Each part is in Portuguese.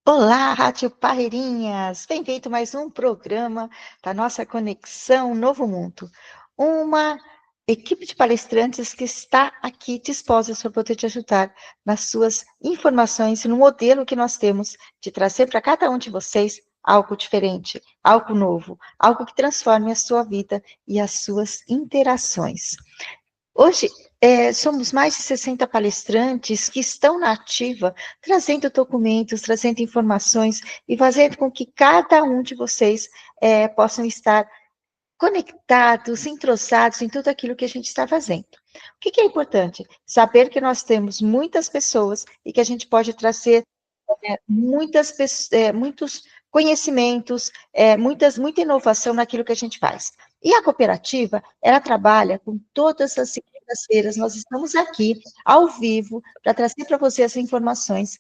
Olá, Rádio Parreirinhas! Bem-vindo a mais um programa da nossa Conexão Novo Mundo. Uma equipe de palestrantes que está aqui disposta para poder te ajudar nas suas informações e no modelo que nós temos de trazer para cada um de vocês algo diferente, algo novo, algo que transforme a sua vida e as suas interações. Hoje, somos mais de 60 palestrantes que estão na ativa, trazendo documentos, trazendo informações e fazendo com que cada um de vocês possam estar conectados, entrosados em tudo aquilo que a gente está fazendo. O que é importante? Saber que nós temos muitas pessoas e que a gente pode trazer muitos conhecimentos, muita inovação naquilo que a gente faz. E a cooperativa, ela trabalha com todas as segundas-feiras, nós estamos aqui, ao vivo, para trazer para você as informações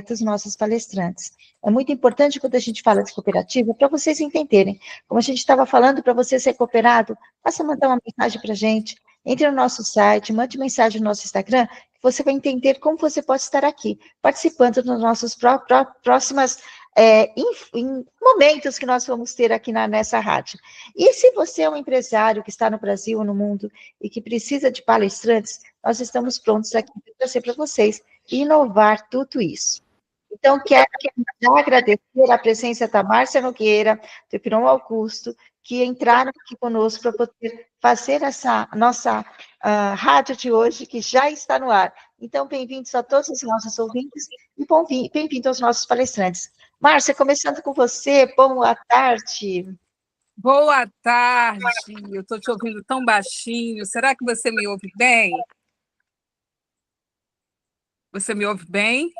dos nossos palestrantes. É muito importante quando a gente fala de cooperativa, para vocês entenderem. Como a gente estava falando, para você ser cooperado, basta mandar uma mensagem para a gente, entre no nosso site, mande mensagem no nosso Instagram, que você vai entender como você pode estar aqui, participando dos nossos próximos em momentos que nós vamos ter aqui nessa rádio. E se você é um empresário que está no Brasil ou no mundo e que precisa de palestrantes, nós estamos prontos aqui para trazer para vocês e inovar tudo isso. Então, quero já agradecer a presença da Márcia Nogueira, do Piron Augusto, que entraram aqui conosco para poder fazer essa nossa rádio de hoje, que já está no ar. Então, bem-vindos a todos os nossos ouvintes e bem-vindos aos nossos palestrantes. Márcia, começando com você, boa tarde. Boa tarde, eu estou te ouvindo tão baixinho, será que você me ouve bem? Você me ouve bem?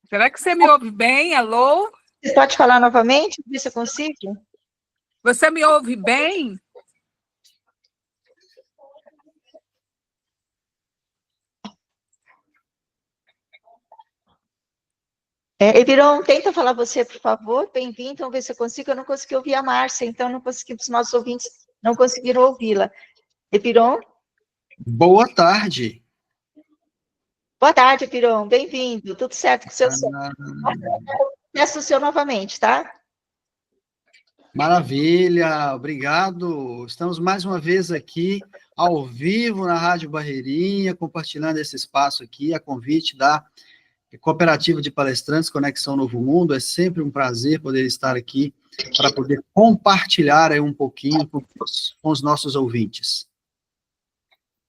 Será que você me ouve bem? Alô? Você pode falar novamente, ver se eu consigo? Você me ouve bem? Eviron, tenta falar você, por favor. Bem-vindo, vamos ver se eu consigo. Eu não consegui ouvir a Márcia, então não conseguimos, os nossos ouvintes não conseguiram ouvi-la. Eviron? Boa tarde. Boa tarde, Eviron. Bem-vindo. Tudo certo com o seu som? Peço o seu novamente, tá? Maravilha, obrigado. Estamos mais uma vez aqui, ao vivo, na Rádio Barreirinha, compartilhando esse espaço aqui, a convite da Cooperativa de Palestrantes Conexão Novo Mundo. É sempre um prazer poder estar aqui para poder compartilhar aí um pouquinho com os nossos ouvintes.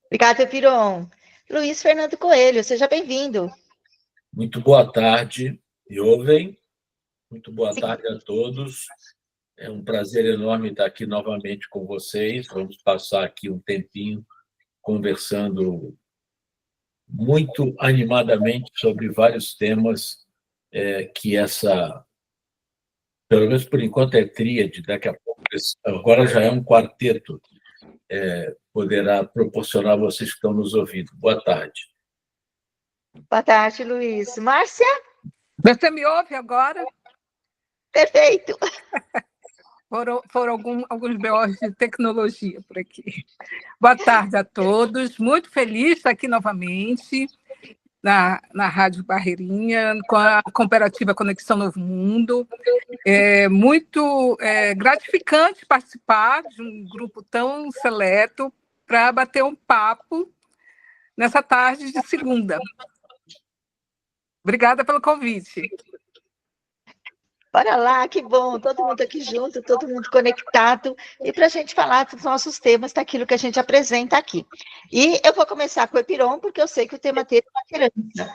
Obrigada, Eviron. Luiz Fernando Coelho, seja bem-vindo. Muito boa tarde, me ouvem? Muito boa tarde a todos. É um prazer enorme estar aqui novamente com vocês. Vamos passar aqui um tempinho conversando muito animadamente sobre vários temas que pelo menos por enquanto é tríade, daqui a pouco, agora já é um quarteto, poderá proporcionar a vocês que estão nos ouvindo. Boa tarde. Boa tarde, Luiz. Márcia? Você me ouve agora? Perfeito. Foram alguns BOs de tecnologia por aqui. Boa tarde a todos. Muito feliz de estar aqui novamente na Rádio Barreirinha, com a Cooperativa Conexão Novo Mundo. É muito gratificante participar de um grupo tão seleto para bater um papo nessa tarde de segunda. Obrigada pelo convite. Bora lá, que bom, todo mundo aqui junto, todo mundo conectado, e para a gente falar dos nossos temas, daquilo que a gente apresenta aqui. E eu vou começar com o Epiron, porque eu sei que o tema dele é a liderança.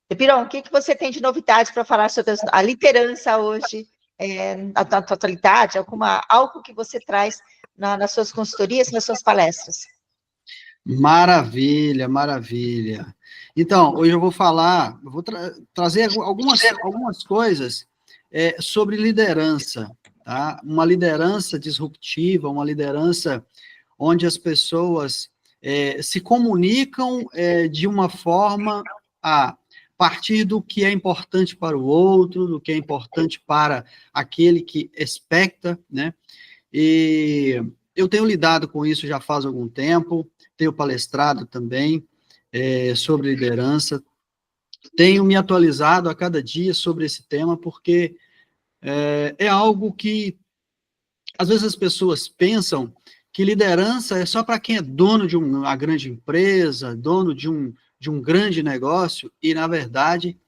Epiron, o que você tem de novidades para falar sobre a liderança hoje, na totalidade, algo que você traz nas suas consultorias, nas suas palestras? Maravilha, maravilha. Então, hoje eu vou trazer algumas coisas sobre liderança, tá? Uma liderança disruptiva, uma liderança onde as pessoas se comunicam de uma forma a partir do que é importante para o outro, do que é importante para aquele que expecta, né? E eu tenho lidado com isso já faz algum tempo, tenho palestrado também sobre liderança, tenho me atualizado a cada dia sobre esse tema, porque é algo que, às vezes, as pessoas pensam que liderança é só para quem é dono de uma grande empresa, dono de um grande negócio, e, na verdade,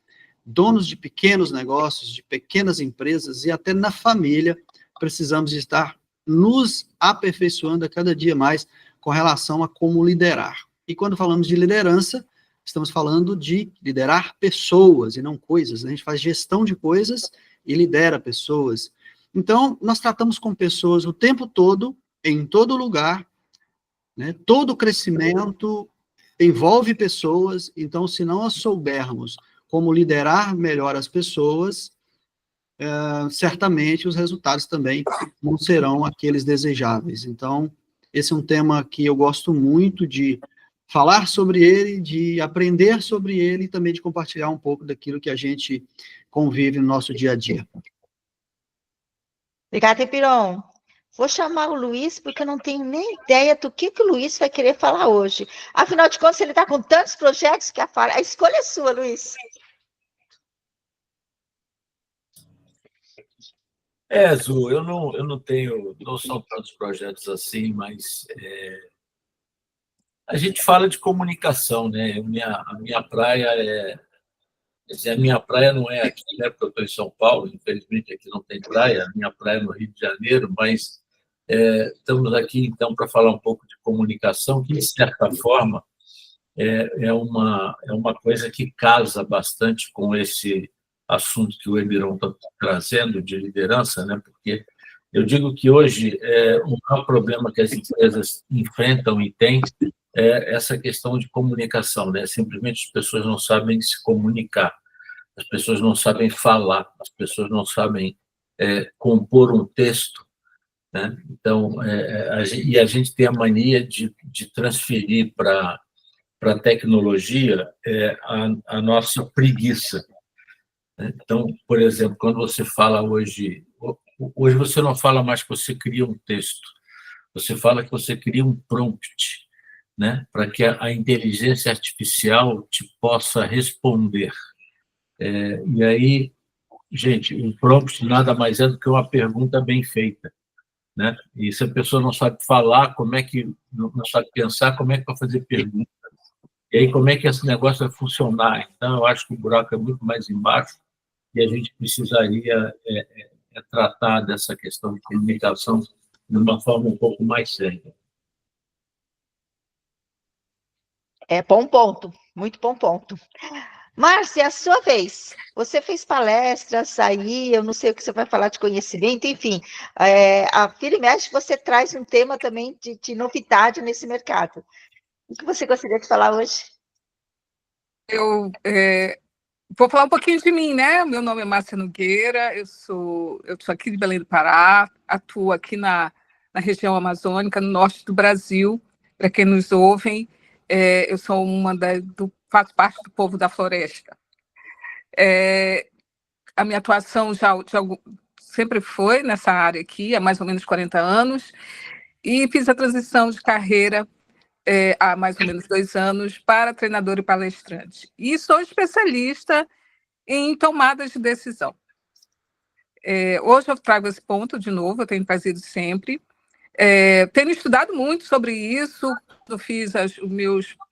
donos de pequenos negócios, de pequenas empresas, e até na família, precisamos estar nos aperfeiçoando a cada dia mais com relação a como liderar. E quando falamos de liderança, estamos falando de liderar pessoas e não coisas. A gente faz gestão de coisas e lidera pessoas. Então, nós tratamos com pessoas o tempo todo, em todo lugar, né? Todo crescimento envolve pessoas, então, se não nós soubermos como liderar melhor as pessoas, certamente os resultados também não serão aqueles desejáveis. Então, esse é um tema que eu gosto muito de falar sobre ele, de aprender sobre ele e também de compartilhar um pouco daquilo que a gente convive no nosso dia a dia. Obrigada, Epiron. Vou chamar o Luiz, porque eu não tenho nem ideia do que o Luiz vai querer falar hoje. Afinal de contas, ele está com tantos projetos que a escolha é sua, Luiz. Zu, eu não tenho, não são tantos projetos assim, mas a gente fala de comunicação, né? A minha praia quer dizer, a minha praia não é aqui, né? Porque eu estou em São Paulo, infelizmente aqui não tem praia, a minha praia é no Rio de Janeiro, mas estamos aqui, então, para falar um pouco de comunicação, que, de certa forma, é uma coisa que casa bastante com esse assunto que o Emirão está trazendo, de liderança, né? Porque eu digo que hoje o maior problema que as empresas enfrentam e têm é essa questão de comunicação, né? Simplesmente as pessoas não sabem se comunicar, as pessoas não sabem falar, as pessoas não sabem compor um texto, né? Então, a gente tem a mania de transferir para a tecnologia a nossa preguiça. Então, por exemplo, quando você fala hoje você não fala mais que você cria um texto, você fala que você cria um prompt, né, para que a inteligência artificial te possa responder. E aí, gente, um prompt nada mais é do que uma pergunta bem feita, né? E se a pessoa não sabe falar, não sabe pensar, como é que vai fazer pergunta? E aí, como é que esse negócio vai funcionar? Então, eu acho que o buraco é muito mais embaixo e a gente precisaria tratar dessa questão de comunicação de uma forma um pouco mais séria. Bom ponto, muito bom ponto. Márcia, a sua vez. Você fez palestras aí, eu não sei o que você vai falar de conhecimento, enfim. A Vira e Mexe, você traz um tema também de novidade nesse mercado. O que você gostaria de falar hoje? Eu vou falar um pouquinho de mim, né? Meu nome é Márcia Nogueira, eu sou aqui de Belém do Pará, atuo aqui na região amazônica, no norte do Brasil. Para quem nos ouve, eu sou faço parte do povo da floresta. A minha atuação sempre foi nessa área aqui, há mais ou menos 40 anos, e fiz a transição de carreira há mais ou menos 2 anos para treinador e palestrante. E sou especialista em tomadas de decisão. Hoje eu trago esse ponto de novo, eu tenho trazido sempre. Tenho estudado muito sobre isso, eu fiz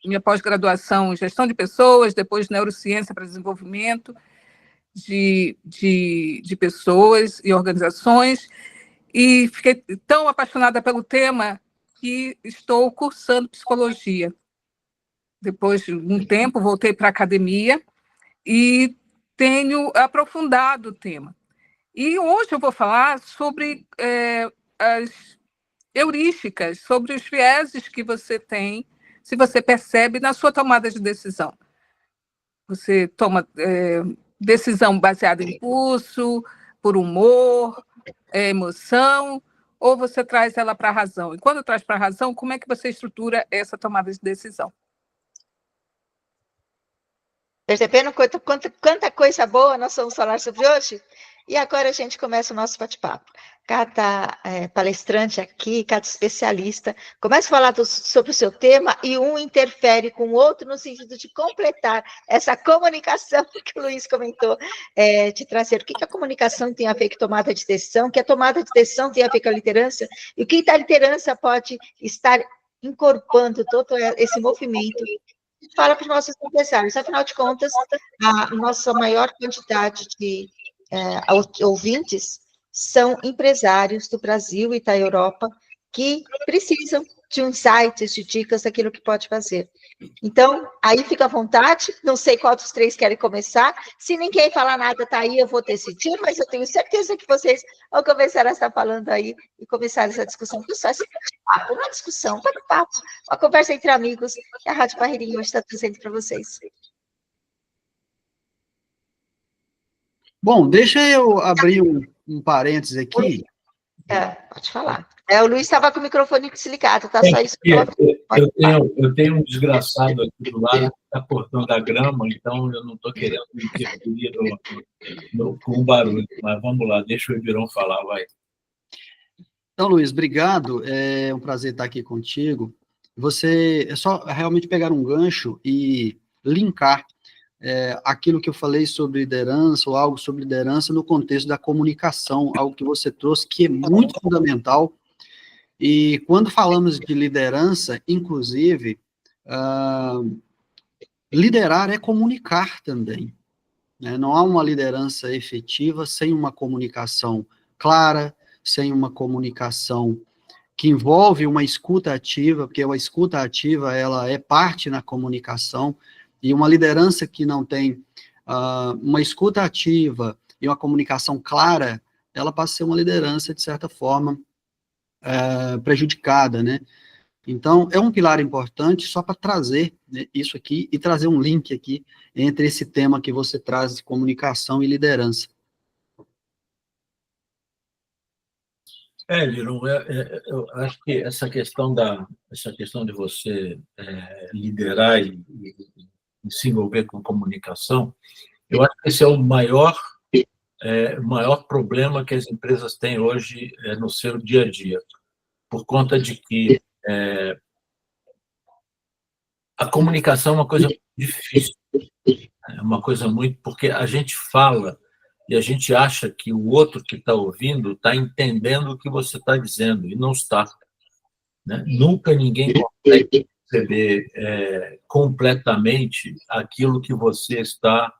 minha pós-graduação em gestão de pessoas, depois neurociência para desenvolvimento de pessoas e organizações, e fiquei tão apaixonada pelo tema que estou cursando psicologia. Depois de um tempo, voltei para a academia e tenho aprofundado o tema. E hoje eu vou falar sobre as heurísticas, sobre os vieses que você tem, se você percebe na sua tomada de decisão. Você toma decisão baseada em impulso, por humor, emoção, ou você traz ela para a razão? E quando traz para a razão, como é que você estrutura essa tomada de decisão? Percebendo quanta coisa boa nós vamos falar sobre hoje? E agora a gente começa o nosso bate-papo. Cada palestrante aqui, cada especialista, começa a falar sobre o seu tema e um interfere com o outro no sentido de completar essa comunicação que o Luiz comentou, de trazer o que a comunicação tem a ver com tomada de decisão, o que a tomada de decisão tem a ver com a liderança, e o que a liderança pode estar incorporando todo esse movimento. Fala para os nossos empresários, afinal de contas, a nossa maior quantidade de ouvintes são empresários do Brasil e da Europa que precisam de insights, de dicas daquilo que pode fazer. Então, aí fica à vontade, não sei qual dos três querem começar, se ninguém falar nada, tá aí, eu vou decidir, mas eu tenho certeza que vocês vão começar a estar falando aí e começar essa discussão. Pessoal, esse bate-papo, uma discussão, um bate-papo, uma conversa entre amigos, que a Rádio Barreirinha hoje está trazendo para vocês. Bom, deixa eu abrir um parênteses aqui. Pode falar. O Luiz estava com o microfone desligado, tá? Só isso que eu tenho um desgraçado aqui do lado que está cortando a grama, então eu não estou querendo interferir com o barulho. Mas vamos lá, deixa o Ibirão falar, vai. Então, Luiz, obrigado. É um prazer estar aqui contigo. Você é só realmente pegar um gancho e linkar aquilo que eu falei sobre liderança, ou algo sobre liderança no contexto da comunicação, algo que você trouxe que é muito fundamental. E quando falamos de liderança, inclusive, liderar é comunicar também, né? Não há uma liderança efetiva sem uma comunicação clara, sem uma comunicação que envolve uma escuta ativa, porque a escuta ativa ela é parte na comunicação. E uma liderança que não tem uma escuta ativa e uma comunicação clara, ela passa a ser uma liderança, de certa forma, prejudicada, né? Então, é um pilar importante só para trazer, né, isso aqui e trazer um link aqui entre esse tema que você traz de comunicação e liderança. Liron, eu acho que essa questão de você liderar e se envolver com comunicação, eu acho que esse é o maior problema que as empresas têm hoje no seu dia a dia, por conta de que a comunicação é uma coisa difícil, é uma coisa muito... Porque a gente fala e a gente acha que o outro que está ouvindo está entendendo o que você está dizendo, e não está, né? Nunca ninguém consegue perceber completamente aquilo que você está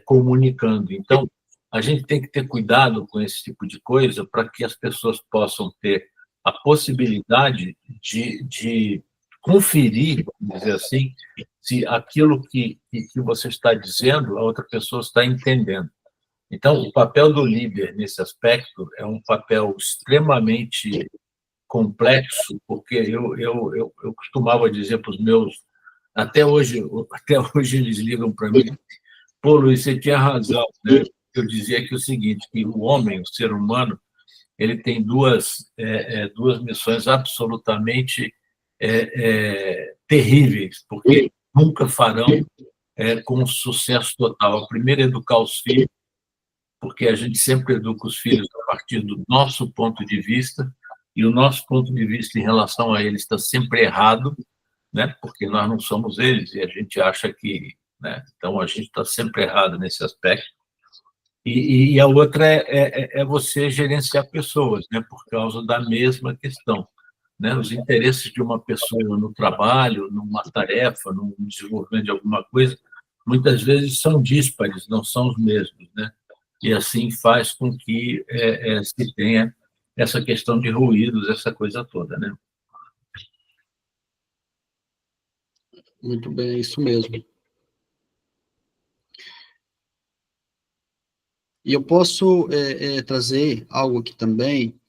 comunicando. Então, a gente tem que ter cuidado com esse tipo de coisa para que as pessoas possam ter a possibilidade de conferir, vamos dizer assim, se aquilo que você está dizendo, a outra pessoa está entendendo. Então, o papel do líder nesse aspecto é um papel extremamente complexo, porque eu costumava dizer para os meus... Até hoje eles ligam para mim: pô, Luiz, você tinha razão, né? Eu dizia que o seguinte, que o homem, o ser humano, ele tem duas missões absolutamente terríveis, porque nunca farão com sucesso total. A primeira é educar os filhos, porque a gente sempre educa os filhos a partir do nosso ponto de vista, e o nosso ponto de vista em relação a eles está sempre errado, né? Porque nós não somos eles, e a gente acha que... né? Então, a gente está sempre errado nesse aspecto. E a outra é você gerenciar pessoas, né? Por causa da mesma questão, né? Os interesses de uma pessoa no trabalho, numa tarefa, no desenvolvimento de alguma coisa, muitas vezes são díspares, não são os mesmos, né? E assim faz com que se tenha essa questão de ruídos, essa coisa toda, né? Muito bem, é isso mesmo. E eu posso trazer algo aqui também,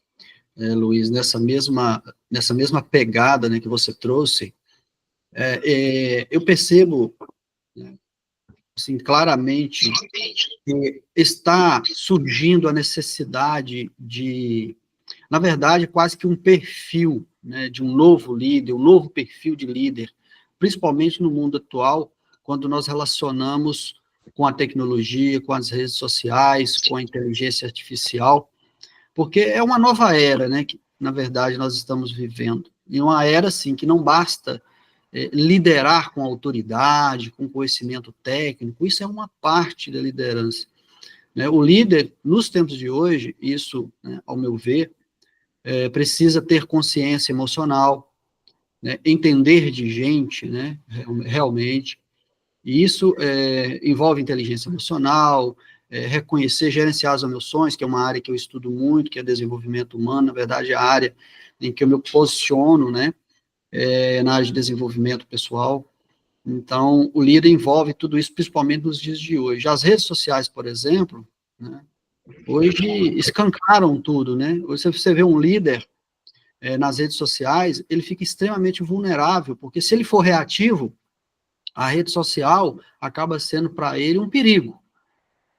Luiz, nessa mesma pegada, né, que você trouxe. Eu percebo, né, assim, claramente que está surgindo a necessidade de, na verdade, quase que um perfil, né, de um novo líder, um novo perfil de líder, principalmente no mundo atual, quando nós relacionamos com a tecnologia, com as redes sociais, com a inteligência artificial, porque é uma nova era, né, que, na verdade, nós estamos vivendo. E uma era, assim, que não basta liderar com autoridade, com conhecimento técnico, isso é uma parte da liderança. Né? O líder, nos tempos de hoje, isso, né, ao meu ver, precisa ter consciência emocional, né, entender de gente, né, realmente, e isso envolve inteligência emocional, reconhecer, gerenciar as emoções, que é uma área que eu estudo muito, que é desenvolvimento humano, na verdade, é a área em que eu me posiciono, né, na área de desenvolvimento pessoal. Então, o líder envolve tudo isso, principalmente nos dias de hoje. As redes sociais, por exemplo, né, hoje escancaram tudo, né? Hoje você vê um líder nas redes sociais, ele fica extremamente vulnerável, porque se ele for reativo, a rede social acaba sendo para ele um perigo,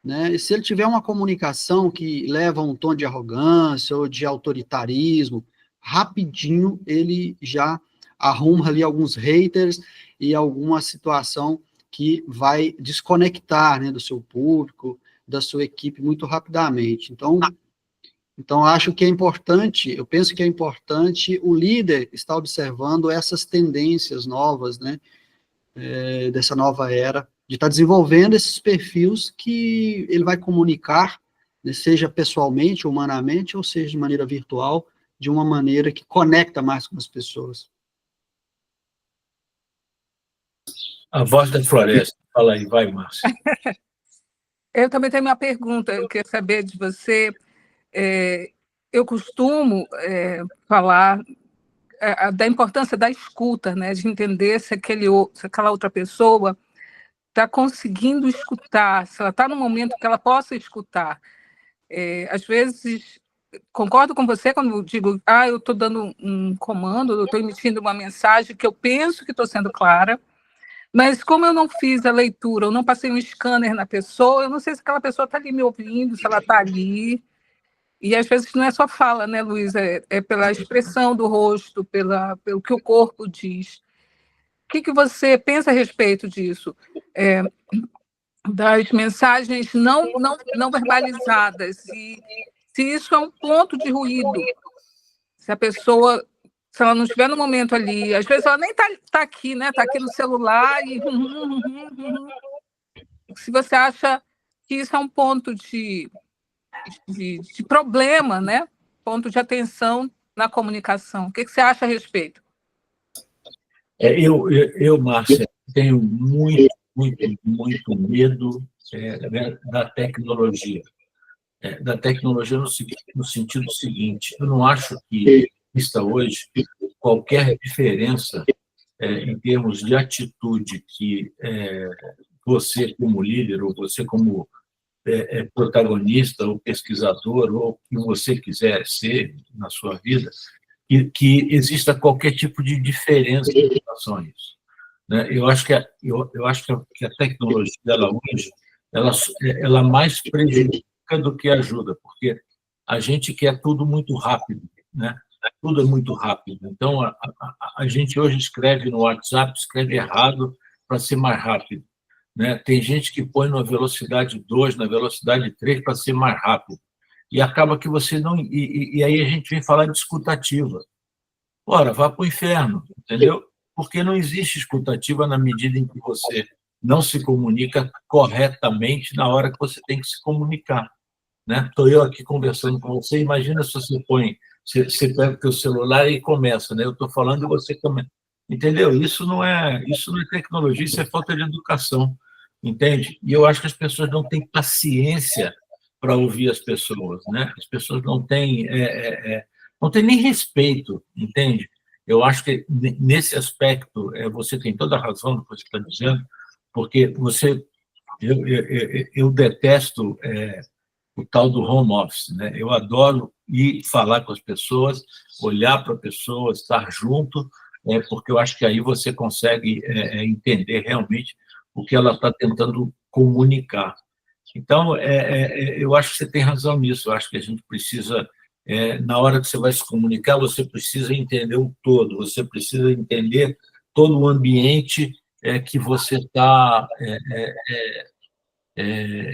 né? E se ele tiver uma comunicação que leva a um tom de arrogância ou de autoritarismo, rapidinho ele já arruma ali alguns haters e alguma situação que vai desconectar, né, do seu público, da sua equipe muito rapidamente. Então, acho que é importante, eu penso que é importante o líder estar observando essas tendências novas, né, dessa nova era, de estar desenvolvendo esses perfis que ele vai comunicar, né, seja pessoalmente, humanamente, ou seja de maneira virtual, de uma maneira que conecta mais com as pessoas. A voz da floresta. Fala aí, vai, Márcia. Eu também tenho uma pergunta, eu queria saber de você. Eu costumo falar da importância da escuta, né? De entender se aquela outra pessoa está conseguindo escutar, se ela está no momento que ela possa escutar. Às vezes, concordo com você quando eu digo, eu estou dando um comando, eu estou emitindo uma mensagem que eu penso que estou sendo clara, mas como eu não fiz a leitura, eu não passei um scanner na pessoa, eu não sei se aquela pessoa está ali me ouvindo, se ela está ali. E às vezes não é só fala, né, Luiz? É pela expressão do rosto, pelo que o corpo diz. O que você pensa a respeito disso? Das mensagens não verbalizadas, e se isso é um ponto de ruído, se a pessoa, se ela não estiver no momento ali, às vezes ela nem está aqui, né? Está aqui no celular e se você acha que isso é um ponto de problema, né? Ponto de atenção na comunicação. O que você acha a respeito? Márcia, tenho muito medo da tecnologia. Da tecnologia no sentido seguinte, eu não acho que exista hoje qualquer diferença em termos de atitude que você como líder, ou você como protagonista, ou pesquisador, ou o que você quiser ser na sua vida, que exista qualquer tipo de diferença em relação a isso. Né? Eu acho que a tecnologia dela hoje, ela mais prejudica do que ajuda, porque a gente quer tudo muito rápido, né? Tudo é muito rápido. Então, a gente hoje escreve no WhatsApp, escreve errado para ser mais rápido. Né? Tem gente que põe na velocidade 2, na velocidade 3 para ser mais rápido. E acaba que você não... E aí a gente vem falar de escutativa. Ora, vá para o inferno, entendeu? Porque não existe escutativa na medida em que você não se comunica corretamente na hora que você tem que se comunicar. Estou eu aqui conversando com você, imagina se você pega o seu celular e começa, né? Eu estou falando e você começa. Entendeu? Isso não é tecnologia, isso é falta de educação, entende? E eu acho que as pessoas não têm paciência para ouvir as pessoas, né? As pessoas não têm nem respeito, entende? Eu acho que, nesse aspecto, você tem toda a razão no que você está dizendo, porque eu detesto o tal do home office, né? Eu adoro ir falar com as pessoas, olhar para a pessoa, estar junto, porque eu acho que aí você consegue entender realmente o que ela está tentando comunicar. Então, eu acho que você tem razão nisso, eu acho que a gente precisa... na hora que você vai se comunicar, você precisa entender o todo, você precisa entender todo o ambiente que você está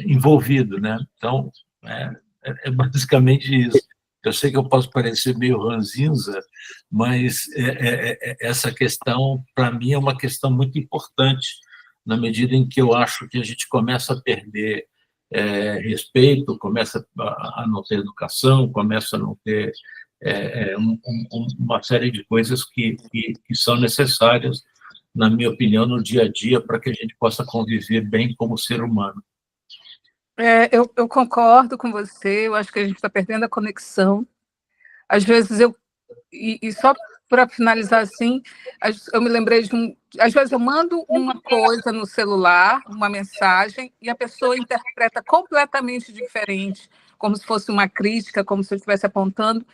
envolvido, né? Então, é basicamente isso. Eu sei que eu posso parecer meio ranzinza, mas essa questão, para mim, é uma questão muito importante, na medida em que eu acho que a gente começa a perder respeito, começa a não ter educação, começa a não ter uma série de coisas que são necessárias, na minha opinião, no dia a dia, para que a gente possa conviver bem como ser humano. Eu concordo com você, eu acho que a gente está perdendo a conexão. Às vezes e só para finalizar assim, eu me lembrei às vezes eu mando uma coisa no celular, uma mensagem, e a pessoa interpreta completamente diferente, como se fosse uma crítica, como se eu estivesse apontando,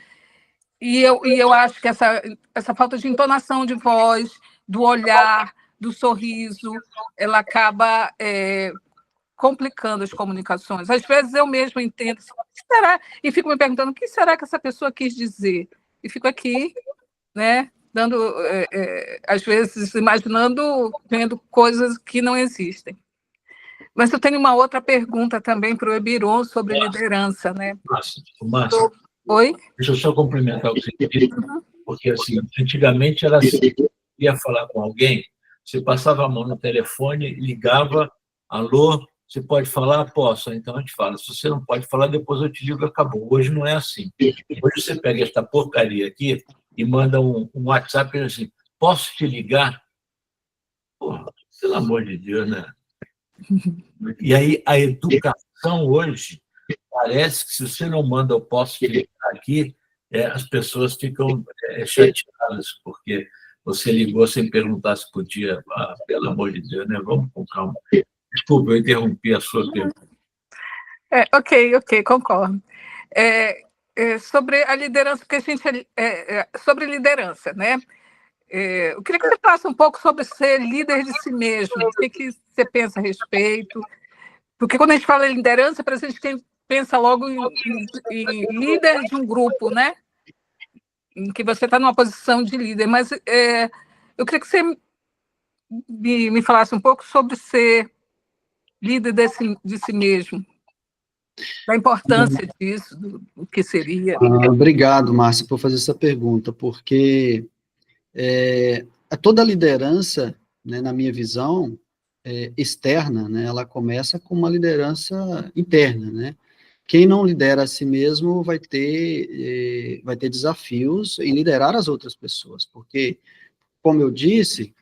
e eu acho que essa falta de entonação de voz, do olhar, do sorriso, ela acaba complicando as comunicações. Às vezes eu mesma entendo, o que será? E fico me perguntando, o que será que essa pessoa quis dizer? E fico aqui, né, dando, às vezes, imaginando, vendo coisas que não existem. Mas eu tenho uma outra pergunta também para o Ebiron sobre liderança, né? Márcia, Oi? deixa eu só complementar o que você disse, porque, assim, antigamente era assim, ia falar com alguém, você passava a mão no telefone, ligava, alô, você pode falar? Posso. Então a gente fala. Se você não pode falar, depois eu te digo, acabou. Hoje não é assim. Hoje você pega esta porcaria aqui e manda um WhatsApp e diz assim, posso te ligar? Porra, pelo amor de Deus, né? E aí a educação hoje parece que se você não manda eu posso te ligar aqui, as pessoas ficam chateadas, porque você ligou sem perguntar se podia. Ah, pelo amor de Deus, né? Vamos com calma. Desculpa, eu interrompi a sua pergunta. Ok, concordo. Sobre a liderança, porque a gente sobre liderança, né? Eu queria que você falasse um pouco sobre ser líder de si mesmo. O que você pensa a respeito? Porque quando a gente fala em liderança, parece que a gente pensa logo em líder de um grupo, né? Em que você está numa posição de líder. Mas eu queria que você me falasse um pouco sobre ser líder de si mesmo, da importância disso, do que seria. Obrigado, Márcia, por fazer essa pergunta, porque toda liderança, né, na minha visão, externa, né, ela começa com uma liderança interna, né? Quem não lidera a si mesmo vai ter desafios em liderar as outras pessoas, porque, como eu disse,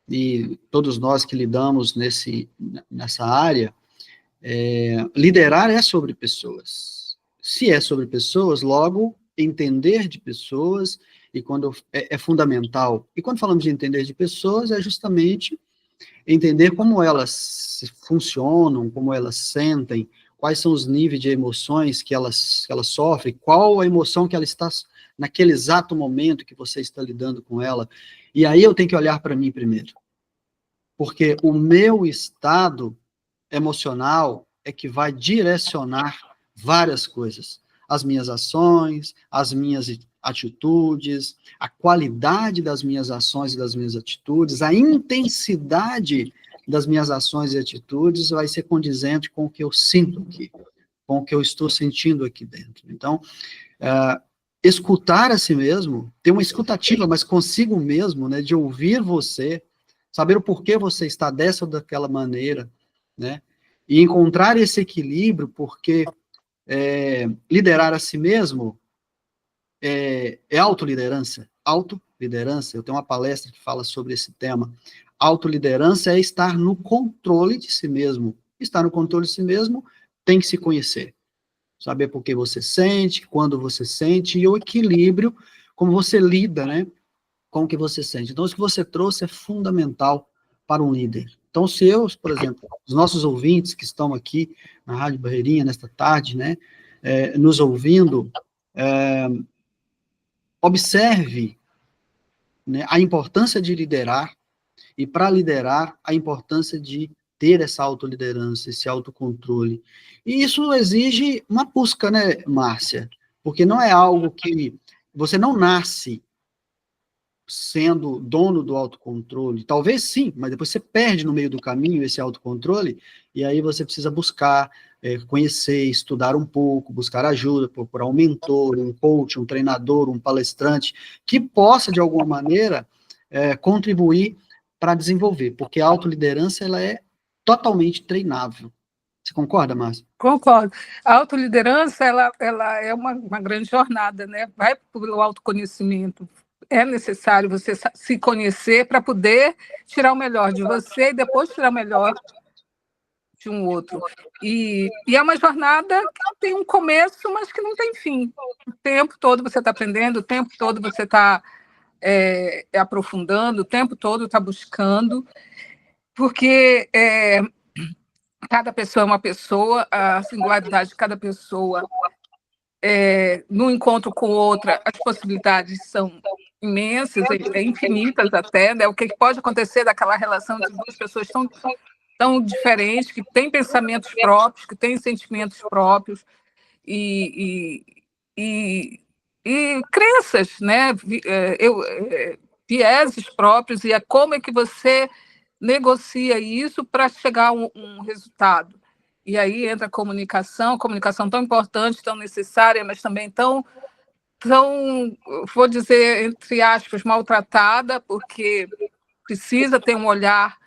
e todos nós que lidamos nessa área, liderar é sobre pessoas. Se é sobre pessoas, logo, entender de pessoas, e quando é fundamental. E quando falamos de entender de pessoas, é justamente entender como elas funcionam, como elas sentem, quais são os níveis de emoções que elas sofrem, qual a emoção que ela está naquele exato momento que você está lidando com ela. E aí eu tenho que olhar para mim primeiro. Porque o meu estado emocional é que vai direcionar várias coisas. As minhas ações, as minhas atitudes, a qualidade das minhas ações e das minhas atitudes, a intensidade das minhas ações e atitudes vai ser condizente com o que eu sinto aqui, com o que eu estou sentindo aqui dentro. Então, escutar a si mesmo, ter uma escutativa, mas consigo mesmo, né, de ouvir você, saber o porquê você está dessa ou daquela maneira, né, e encontrar esse equilíbrio, porque liderar a si mesmo é autoliderança. Autoliderança, eu tenho uma palestra que fala sobre esse tema. Autoliderança é estar no controle de si mesmo. Estar no controle de si mesmo tem que se conhecer. Saber por que você sente, quando você sente, e o equilíbrio, como você lida, né, com o que você sente. Então, isso que você trouxe é fundamental para um líder. Então, se eu, por exemplo, os nossos ouvintes que estão aqui na Rádio Barreirinha, nesta tarde, né, nos ouvindo, observe, né, a importância de liderar, e para liderar, a importância de ter essa autoliderança, esse autocontrole. E isso exige uma busca, né, Márcia? Porque não é algo que você não nasce sendo dono do autocontrole. Talvez sim, mas depois você perde no meio do caminho esse autocontrole, e aí você precisa buscar, conhecer, estudar um pouco, buscar ajuda, procurar um mentor, um coach, um treinador, um palestrante, que possa, de alguma maneira, contribuir para desenvolver, porque a autoliderança, ela é totalmente treinável. Você concorda, Márcia? Concordo. A autoliderança, ela é uma grande jornada, né? Vai pelo autoconhecimento. É necessário você se conhecer para poder tirar o melhor de você e depois tirar o melhor de um outro. E é uma jornada que tem um começo, mas que não tem fim. O tempo todo você está aprendendo, o tempo todo você está aprofundando, o tempo todo está buscando, porque cada pessoa é uma pessoa, a singularidade de cada pessoa, no encontro com outra, as possibilidades são imensas, infinitas até, né? O que pode acontecer daquela relação de duas pessoas tão diferentes, que têm pensamentos próprios, que têm sentimentos próprios e crenças, né? Vieses próprios, e como é que você negocia isso para chegar a um resultado. E aí entra a comunicação tão importante, tão necessária, mas também tão, vou dizer, entre aspas, maltratada, porque precisa ter um olhar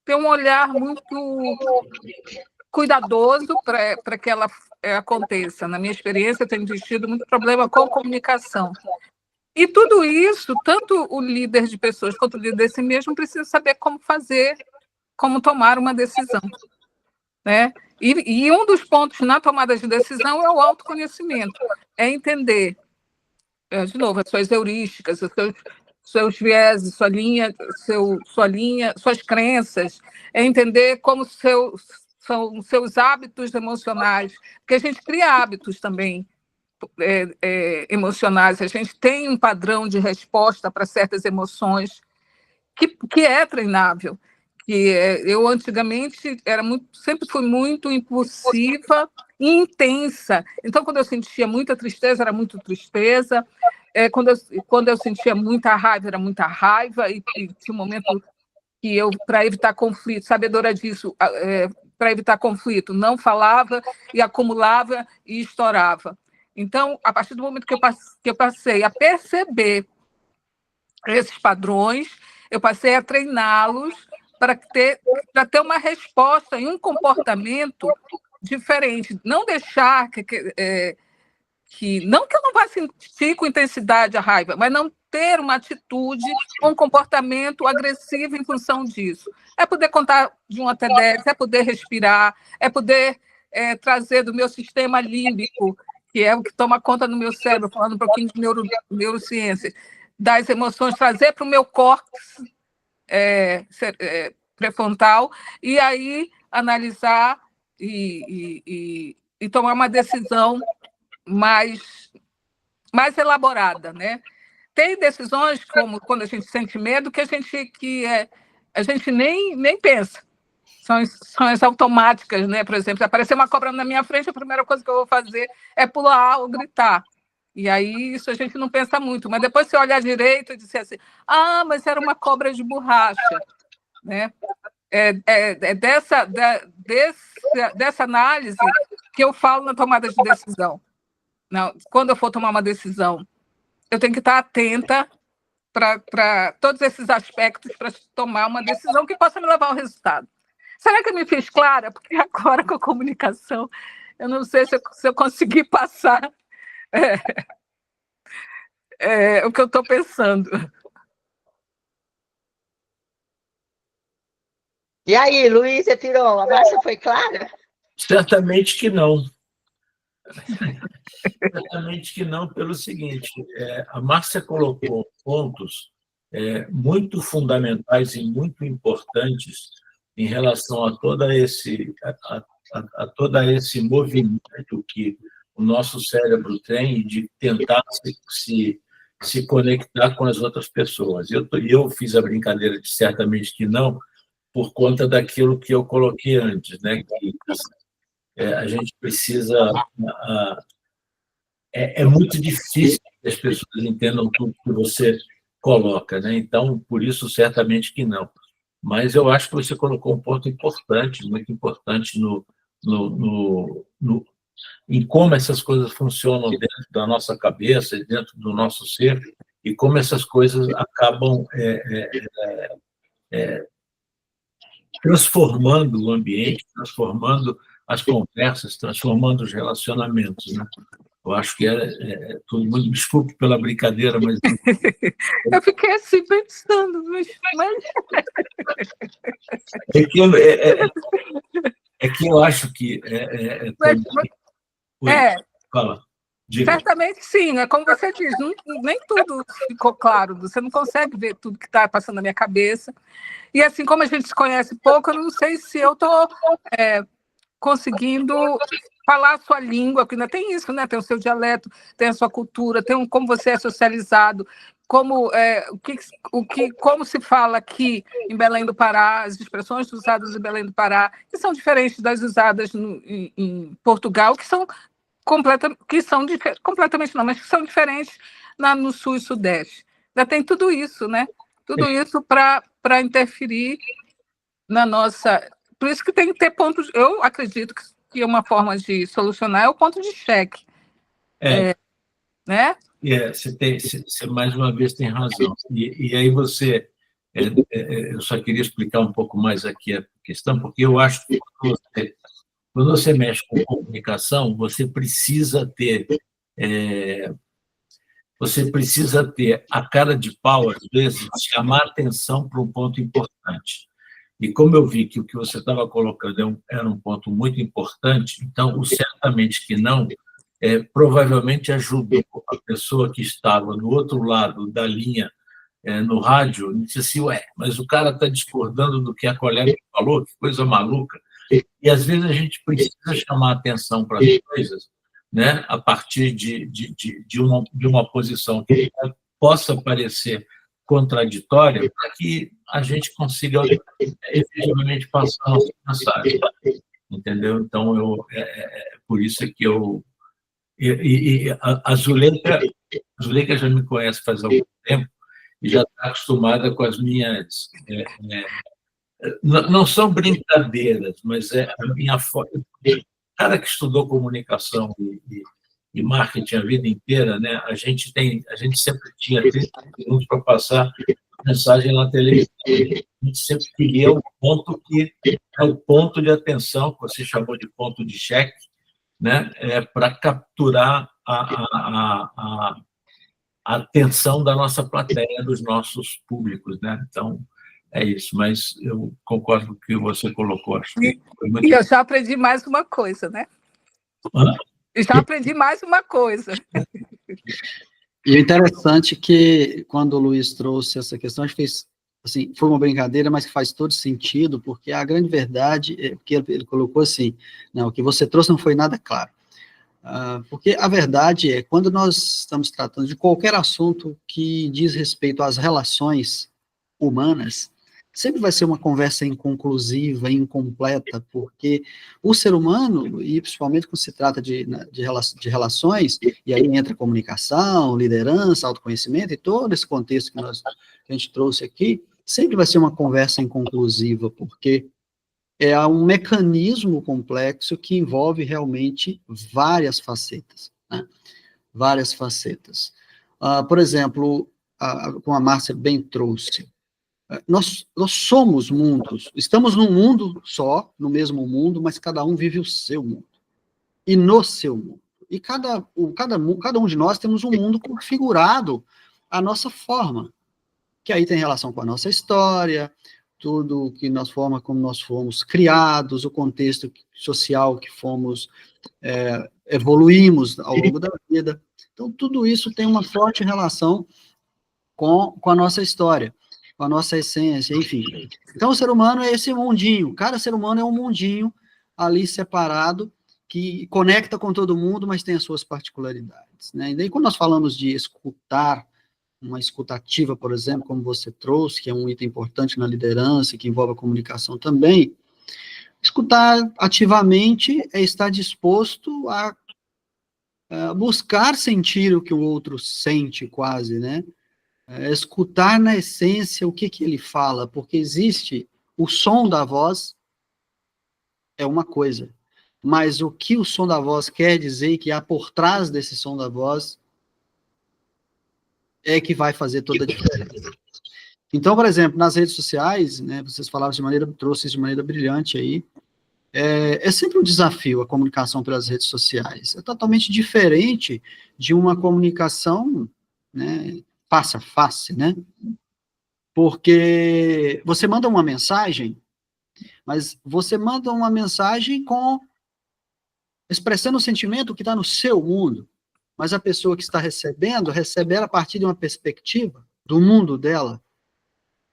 ter um olhar muito cuidadoso para que ela aconteça. Na minha experiência, eu tenho tido muito problema com comunicação. E tudo isso, tanto o líder de pessoas quanto o líder de si mesmo precisa saber como fazer, como tomar uma decisão, né? E um dos pontos na tomada de decisão é o autoconhecimento, é entender, de novo, as suas heurísticas, os seus vieses, sua linha, suas crenças, é entender como são seus hábitos emocionais, porque a gente cria hábitos também, emocionais, a gente tem um padrão de resposta para certas emoções que é treinável. Eu antigamente sempre fui muito impulsiva e intensa. Então, quando eu sentia muita tristeza, era muito tristeza. Quando eu sentia muita raiva, era muita raiva. E tinha um momento que eu, para evitar conflito, sabedora disso, para evitar conflito, não falava e acumulava e estourava. Então, a partir do momento que eu passei a perceber esses padrões, eu passei a treiná-los para ter uma resposta e um comportamento diferente. Não deixar não que eu não vá sentir com intensidade a raiva, mas não ter uma atitude, um comportamento agressivo em função disso. É poder contar de 1 até 10, é poder respirar, é poder trazer do meu sistema límbico, que é o que toma conta no meu cérebro, falando um pouquinho de neurociência, das emoções, trazer para o meu córtex pré-frontal, e aí analisar e tomar uma decisão mais elaborada, né? Tem decisões, como quando a gente sente medo, que a gente nem pensa. São as automáticas, né? Por exemplo, se aparecer uma cobra na minha frente, a primeira coisa que eu vou fazer é pular ou gritar. E aí isso a gente não pensa muito. Mas depois, se olhar direito e dizer assim, mas era uma cobra de borracha, né? Dessa análise que eu falo na tomada de decisão. Não, quando eu for tomar uma decisão, eu tenho que estar atenta para todos esses aspectos para tomar uma decisão que possa me levar ao resultado. Será que eu me fiz clara? Porque agora, com a comunicação, eu não sei se eu consegui passar o que eu estou pensando. E aí, Luiz e Tirol, a Márcia foi clara? Certamente que não. Certamente que não, pelo seguinte, a Márcia colocou pontos muito fundamentais e muito importantes em relação a todo esse movimento que o nosso cérebro tem de tentar se conectar com as outras pessoas. Eu fiz a brincadeira de certamente que não, por conta daquilo que eu coloquei antes, né? Que a gente precisa... É muito difícil que as pessoas entendam tudo que você coloca, né? Então, por isso, certamente que não. Mas eu acho que você colocou um ponto importante, muito importante em como essas coisas funcionam dentro da nossa cabeça, dentro do nosso ser, e como essas coisas acabam transformando o ambiente, transformando as conversas, transformando os relacionamentos, né? Eu acho que todo mundo, desculpe pela brincadeira, mas... Eu fiquei assim pensando, mas... É que eu acho que... Fala. Diga. Certamente sim, né? Como você diz, nem tudo ficou claro, você não consegue ver tudo que está passando na minha cabeça. E assim, como a gente se conhece pouco, eu não sei se eu estou conseguindo falar a sua língua, porque ainda tem isso, né? Tem o seu dialeto, tem a sua cultura, tem como você é socializado, como se fala aqui em Belém do Pará, as expressões usadas em Belém do Pará, que são diferentes das usadas em Portugal, que são completamente não, mas que são diferentes no Sul e Sudeste. Já tem tudo isso, né? Tudo isso para interferir na nossa... Por isso que tem que ter pontos... Eu acredito que uma forma de solucionar é o ponto de cheque. Né? Você mais uma vez tem razão. E aí você... eu só queria explicar um pouco mais aqui a questão, porque eu acho que quando você mexe com comunicação, você precisa ter a cara de pau, às vezes, chamar atenção para um ponto importante. E como eu vi que o que você estava colocando era um ponto muito importante, então, o certamente que não, provavelmente ajudou a pessoa que estava no outro lado da linha, no rádio, e disse assim, mas o cara está discordando do que a colega falou, que coisa maluca. E, às vezes, a gente precisa chamar atenção para as coisas, né, a partir de uma posição que possa parecer contraditória, para que a gente consiga efetivamente passar a nossa mensagem. Entendeu? Então, por isso que eu... a Zuleika já me conhece faz algum tempo e já está acostumada com as minhas... não são brincadeiras, mas a minha forma... O cara que estudou comunicação e marketing a vida inteira, né? A gente sempre tinha 30 minutos para passar mensagem na televisão. A gente sempre queria um ponto que é o ponto de atenção, que você chamou de ponto de cheque, né? Para capturar a atenção da nossa plateia, dos nossos públicos, né? Então, é isso, mas eu concordo com o que você colocou. Acho que foi muito... E eu já aprendi mais uma coisa, né? Eu já aprendi mais uma coisa. E o interessante é que, quando o Luiz trouxe essa questão, acho que assim, foi uma brincadeira, mas que faz todo sentido, porque a grande verdade é que ele colocou assim, não, o que você trouxe não foi nada claro. Porque a verdade é, quando nós estamos tratando de qualquer assunto que diz respeito às relações humanas, sempre vai ser uma conversa inconclusiva, incompleta, porque o ser humano, e principalmente quando se trata de relações, e aí entra comunicação, liderança, autoconhecimento, e todo esse contexto que a gente trouxe aqui, sempre vai ser uma conversa inconclusiva, porque é um mecanismo complexo que envolve realmente várias facetas, né? Várias facetas. Por exemplo, como a Márcia bem trouxe, nós somos mundos, estamos num mundo só, no mesmo mundo, mas cada um vive o seu mundo, e no seu mundo. E cada um de nós temos um mundo configurado à nossa forma, que aí tem relação com a nossa história, tudo que nós forma como nós fomos criados, o contexto social que fomos, evoluímos ao longo da vida. Então, tudo isso tem uma forte relação com a nossa história, com a nossa essência, enfim. Então, o ser humano é esse mundinho, cada ser humano é um mundinho ali separado, que conecta com todo mundo, mas tem as suas particularidades, né? E daí, quando nós falamos de escutar, uma escutativa, por exemplo, como você trouxe, que é um item importante na liderança, que envolve a comunicação também, escutar ativamente é estar disposto a buscar sentir o que o outro sente, quase, né? Escutar na essência o que ele fala, porque existe o som da voz é uma coisa, mas o que o som da voz quer dizer e que há por trás desse som da voz é que vai fazer toda a diferença. Então, por exemplo, nas redes sociais, né, vocês falaram trouxe de maneira brilhante aí, é sempre um desafio a comunicação pelas redes sociais. É totalmente diferente de uma comunicação, né, face a face, né? Porque você manda uma mensagem, mas você manda uma mensagem expressando o sentimento que está no seu mundo, mas a pessoa que está recebe ela a partir de uma perspectiva do mundo dela,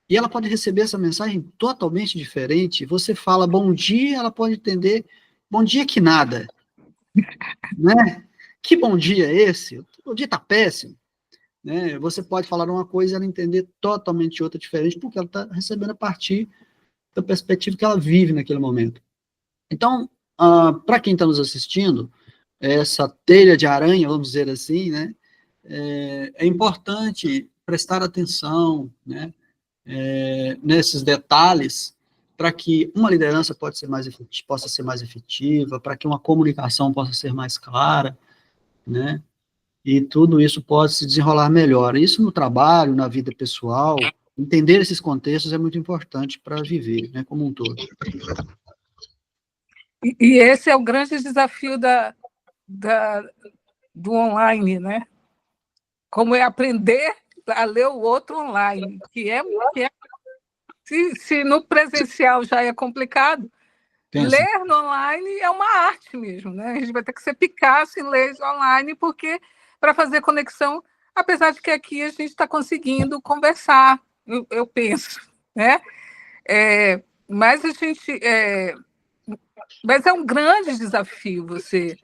e ela pode receber essa mensagem totalmente diferente. Você fala bom dia, ela pode entender bom dia que nada, né? Que bom dia é esse? O dia está péssimo, né? Você pode falar uma coisa e ela entender totalmente outra diferente, porque ela está recebendo a partir da perspectiva que ela vive naquele momento. Então, para quem está nos assistindo, essa teia de aranha, vamos dizer assim, né? É importante prestar atenção, né? Nesses detalhes, para que uma liderança possa ser mais efetiva, para que uma comunicação possa ser mais clara, né? E tudo isso pode se desenrolar melhor. Isso no trabalho, na vida pessoal, entender esses contextos é muito importante para viver, né, como um todo. E esse é o grande desafio do online, né? Como é aprender a ler o outro online, se no presencial já é complicado, ler no online é uma arte mesmo, né? A gente vai ter que ser Picasso em ler online, porque para fazer conexão, apesar de que aqui a gente está conseguindo conversar, eu penso, né? Mas mas é um grande desafio você.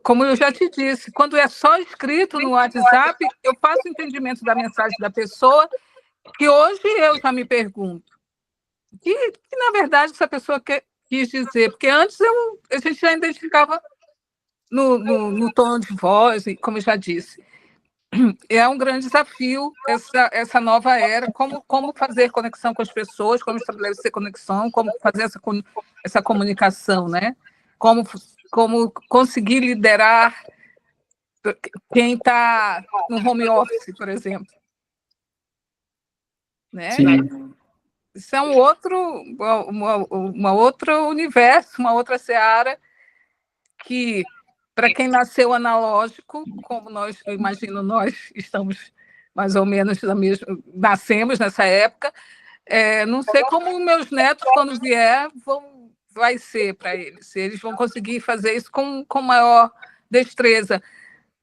Como eu já te disse, quando é só escrito no WhatsApp, eu faço o entendimento da mensagem da pessoa, que hoje eu já me pergunto, que na verdade essa pessoa quis dizer, porque antes a gente já identificava no tom de voz, como eu já disse. É um grande desafio essa nova era, como fazer conexão com as pessoas, como estabelecer conexão, como fazer essa comunicação, né? Como conseguir liderar quem está no home office, por exemplo. Né? Isso é um outro universo, uma outra seara que, para quem nasceu analógico, como eu imagino, nós estamos mais ou menos nascemos nessa época, não sei como meus netos, quando vier, vai ser para eles, se eles vão conseguir fazer isso com maior destreza.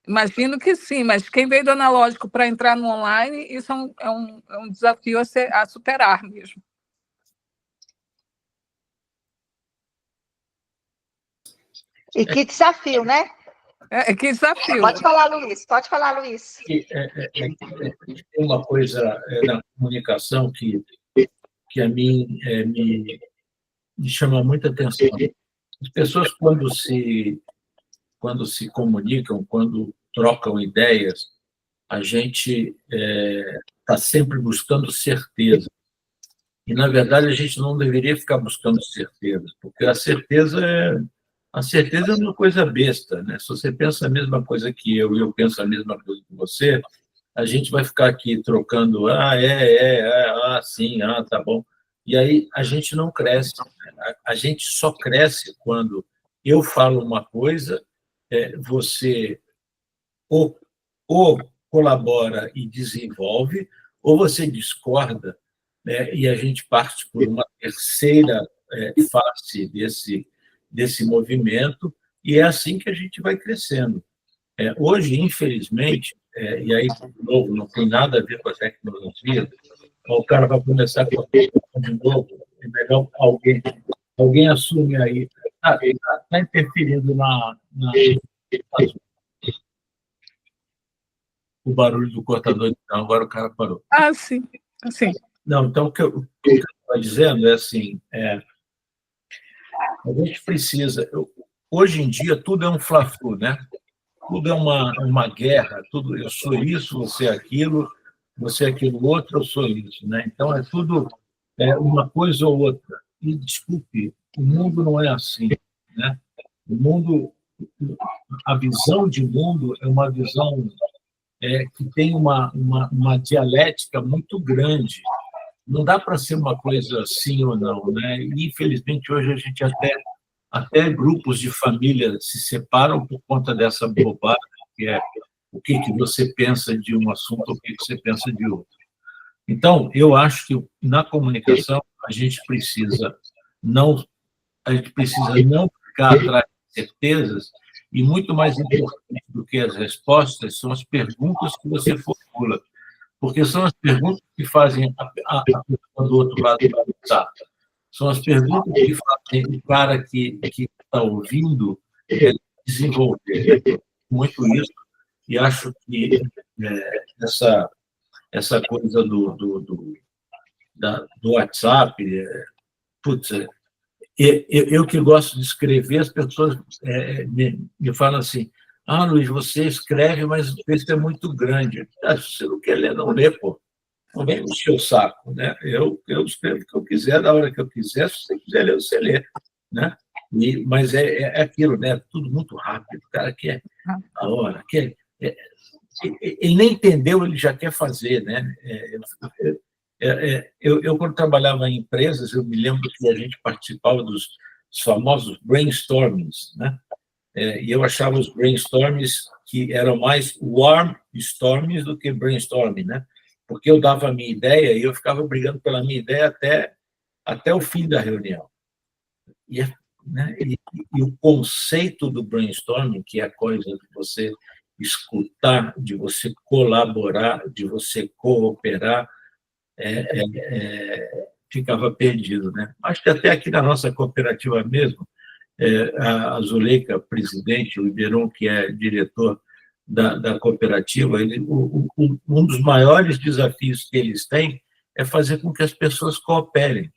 Imagino que sim, mas quem veio do analógico para entrar no online, isso é um desafio a superar mesmo. E que desafio, né? Que desafio. Pode falar, Luiz. Tem uma coisa na comunicação que a mim me chama muita atenção. As pessoas, quando se comunicam, quando trocam ideias, a gente está sempre buscando certeza. E, na verdade, a gente não deveria ficar buscando certeza, porque a certeza é uma coisa besta, né? Se você pensa a mesma coisa que eu e eu penso a mesma coisa que você, a gente vai ficar aqui trocando, sim, tá bom. E aí a gente não cresce. A gente só cresce quando eu falo uma coisa, você ou colabora e desenvolve, ou você discorda, né? E a gente parte por uma terceira face desse movimento, e é assim que a gente vai crescendo. Hoje, infelizmente, e aí, de novo, não tem nada a ver com a tecnologia, o cara vai começar com de novo, é melhor alguém assume aí. Está interferindo o barulho do cortador de carro, agora o cara parou. Sim. Assim. Não, então, o que eu estou dizendo é assim, a gente precisa... hoje em dia, tudo é um fla-flu, né? Tudo é uma guerra, tudo, eu sou isso, você é aquilo outro, eu sou isso, né? Então, é tudo uma coisa ou outra. E, desculpe, o mundo não é assim, né? O mundo, a visão de mundo é uma visão que tem uma dialética muito grande. Não dá para ser uma coisa sim ou não, né? E, infelizmente, hoje a gente até grupos de família se separam por conta dessa bobagem, que é o que você pensa de um assunto, o que você pensa de outro. Então, eu acho que na comunicação a gente precisa não ficar atrás de certezas, e muito mais importante do que as respostas são as perguntas que você formula, porque são as perguntas que fazem a pessoa do outro lado pensar. São as perguntas que fazem o cara que está ouvindo desenvolver muito isso, e acho que essa coisa do WhatsApp, putz, eu que gosto de escrever, as pessoas me falam assim, Luiz, você escreve, mas o texto é muito grande. Se você não quer ler, não lê, pô. Não vem encher o saco, né? Eu escrevo o que eu quiser, da hora que eu quiser, se você quiser ler, você lê, né? Mas é aquilo, né? Tudo muito rápido, o cara quer a hora, ele nem entendeu, ele já quer fazer, né? Eu, quando trabalhava em empresas, eu me lembro que a gente participava dos famosos brainstormings, né? E eu achava os brainstormings que eram mais warm stormings do que brainstorming, né? Porque eu dava a minha ideia e eu ficava brigando pela minha ideia até o fim da reunião. E o conceito do brainstorming, que é a coisa de você escutar, de você colaborar, de você cooperar, ficava perdido, né? Acho que até aqui na nossa cooperativa mesmo, a Zuleika, presidente, o Iberon, que é diretor da cooperativa, um dos maiores desafios que eles têm é fazer com que as pessoas cooperem.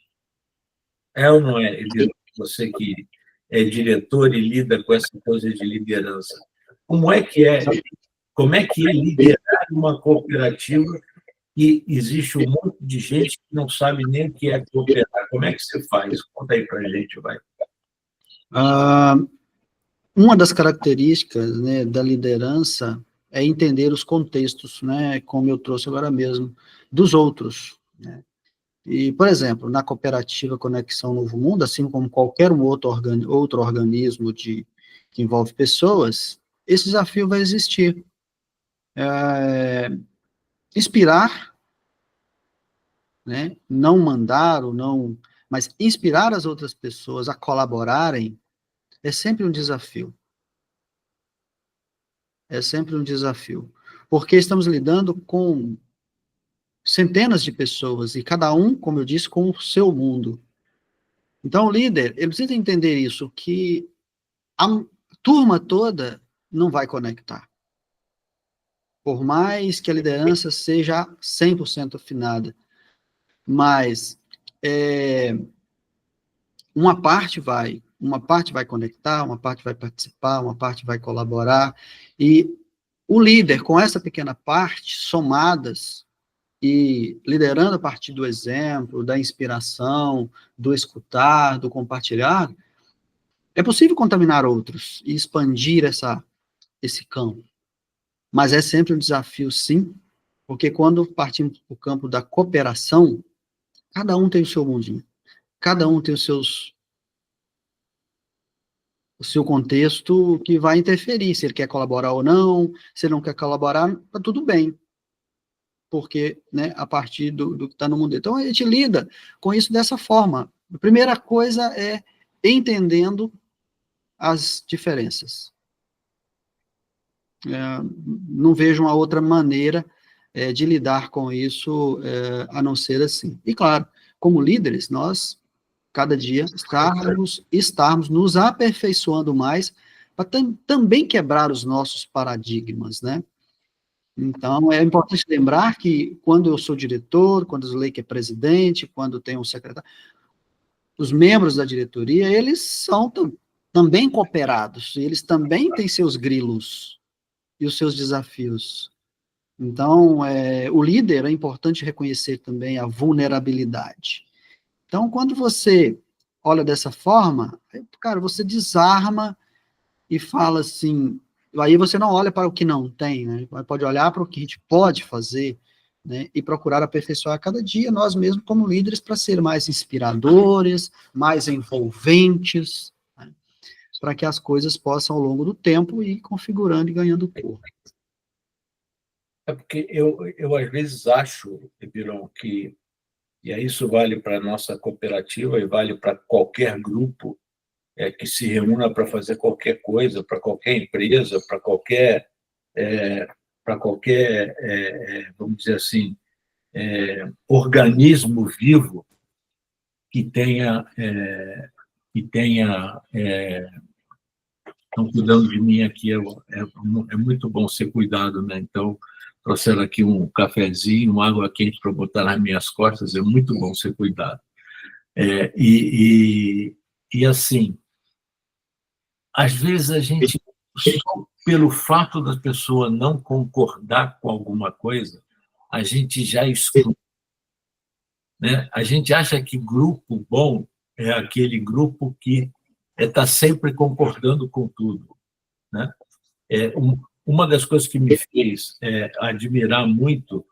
É ou não é, Iberon? Você que é diretor e lida com essa coisa de liderança. Como é que é liderar uma cooperativa e existe um monte de gente que não sabe nem o que é cooperar? Como é que você faz? Conta aí para a gente, vai. Uma das características, né, da liderança é entender os contextos, né, como eu trouxe agora mesmo, dos outros, né? E, por exemplo, na cooperativa Conexão Novo Mundo, assim como qualquer outro organismo que envolve pessoas, esse desafio vai existir. Inspirar, né, não mandar ou não, mas inspirar as outras pessoas a colaborarem é sempre um desafio. É sempre um desafio, porque estamos lidando com centenas de pessoas, e cada um, como eu disse, com o seu mundo. Então, o líder, ele precisa entender isso, que a turma toda não vai conectar. Por mais que a liderança seja 100% afinada, mas uma parte vai conectar, uma parte vai participar, uma parte vai colaborar, e o líder, com essa pequena parte, somadas, e liderando a partir do exemplo, da inspiração, do escutar, do compartilhar, é possível contaminar outros e expandir esse campo. Mas é sempre um desafio, sim, porque quando partimos para o campo da cooperação, cada um tem o seu mundinho, cada um tem o seu contexto que vai interferir, se ele quer colaborar ou não, se ele não quer colaborar, tá tudo bem, porque, né, a partir do que está no mundo. Então, a gente lida com isso dessa forma. A primeira coisa é entendendo as diferenças. Não vejo uma outra maneira de lidar com isso, a não ser assim. E, claro, como líderes, nós, cada dia, estarmos nos aperfeiçoando mais, para também quebrar os nossos paradigmas, né? Então, é importante lembrar que quando eu sou diretor, quando o Zuleika é presidente, quando tem um secretário, os membros da diretoria, eles são também cooperados, eles também têm seus grilos e os seus desafios. Então, o líder, é importante reconhecer também a vulnerabilidade. Então, quando você olha dessa forma, cara, você desarma e fala assim, aí você não olha para o que não tem, né? Pode olhar para o que a gente pode fazer, né? E procurar aperfeiçoar cada dia nós mesmos como líderes para ser mais inspiradores, mais envolventes, né? Para que as coisas possam, ao longo do tempo, ir configurando e ganhando corpo. É porque eu às vezes acho, Ibirão, que, e aí isso vale para a nossa cooperativa e vale para qualquer grupo que se reúna para fazer qualquer coisa, para qualquer empresa, para qualquer vamos dizer assim, organismo vivo que tenha estão cuidando de mim aqui, é muito bom ser cuidado, né? Então, trouxeram aqui um cafezinho, uma água quente para botar nas minhas costas, é muito bom ser cuidado. E assim, às vezes a gente, só pelo fato da pessoa não concordar com alguma coisa, a gente já exclui, né? A gente acha que grupo bom é aquele grupo que está sempre concordando com tudo, né? Uma das coisas que me fez admirar muito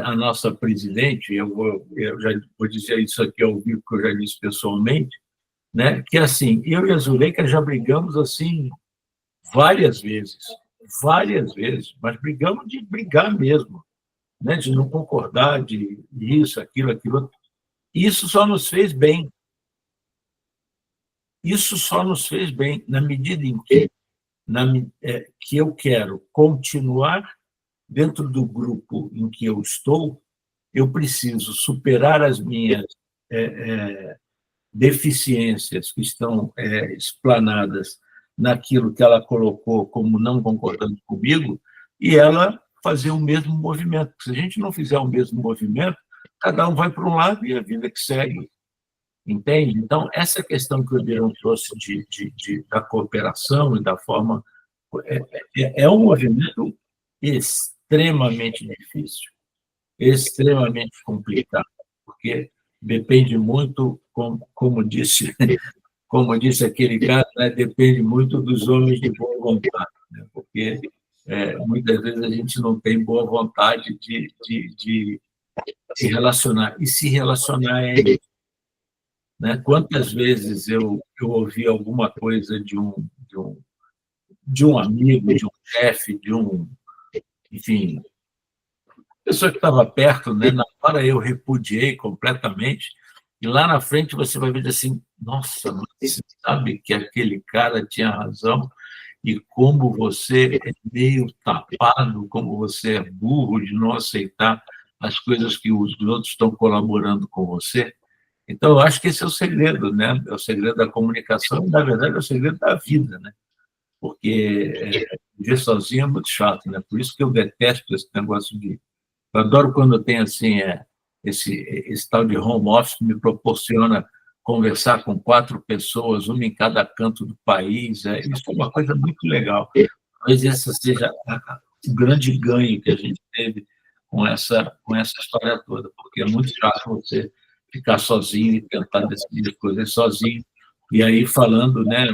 a nossa presidente, eu já vou dizer isso aqui ao vivo, que eu já disse pessoalmente, né? Que assim, eu e a Zuleika já brigamos assim várias vezes, mas brigamos de brigar mesmo, né? De não concordar, de isso, aquilo, aquilo. Isso só nos fez bem. Isso só nos fez bem, na medida em que eu quero continuar dentro do grupo em que eu estou, eu preciso superar as minhas deficiências que estão explanadas naquilo que ela colocou como não concordando comigo, e ela fazer o mesmo movimento. Se a gente não fizer o mesmo movimento, cada um vai para um lado e a vida que segue. Entende? Então, essa questão que o Ibirão trouxe da cooperação e da forma... É um movimento extremamente difícil, extremamente complicado, porque depende muito, como disse aquele cara, né, depende muito dos homens de boa vontade, né, porque muitas vezes a gente não tem boa vontade de se relacionar, e se relacionar né? Quantas vezes eu ouvi alguma coisa de um amigo, de um chefe, enfim, pessoa que estava perto, né? Na hora eu repudiei completamente, e lá na frente você vai ver assim, nossa, você sabe que aquele cara tinha razão, e como você é meio tapado, como você é burro de não aceitar as coisas que os outros estão colaborando com você. Então, eu acho que esse é o segredo, né? É o segredo da comunicação, e, na verdade, é o segredo da vida, né? Porque viver sozinho é muito chato, né? Por isso que eu detesto esse negócio de... Eu adoro quando tem, assim, esse tal de home office que me proporciona conversar com 4 pessoas, uma em cada canto do país. Isso é uma coisa muito legal. Talvez esse seja o grande ganho que a gente teve com essa história toda, porque é muito chato você ficar sozinho e tentar decidir as coisas sozinho. E aí, falando, né,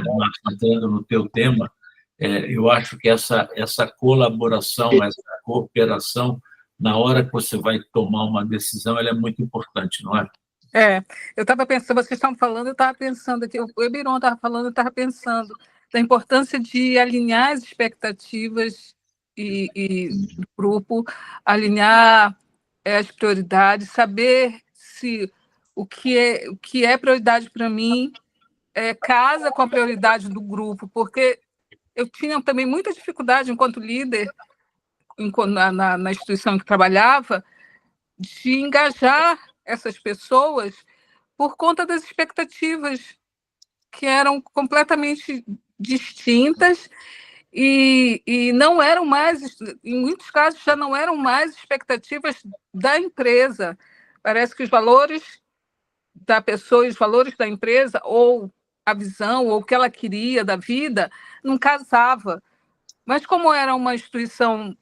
entrando no teu tema, eu acho que essa colaboração, essa cooperação, na hora que você vai tomar uma decisão, ela é muito importante, não é? Eu estava pensando, vocês estavam falando, eu estava pensando aqui, o Ibirão estava falando, eu estava pensando da importância de alinhar as expectativas do grupo, alinhar as prioridades, saber se o que é prioridade para mim casa com a prioridade do grupo, porque eu tinha também muita dificuldade, enquanto líder, na instituição em que trabalhava, de engajar essas pessoas por conta das expectativas que eram completamente distintas e não eram mais, em muitos casos, já não eram mais expectativas da empresa. Parece que os valores da pessoa e os valores da empresa, ou a visão ou o que ela queria da vida, não casava. Mas como era uma instituição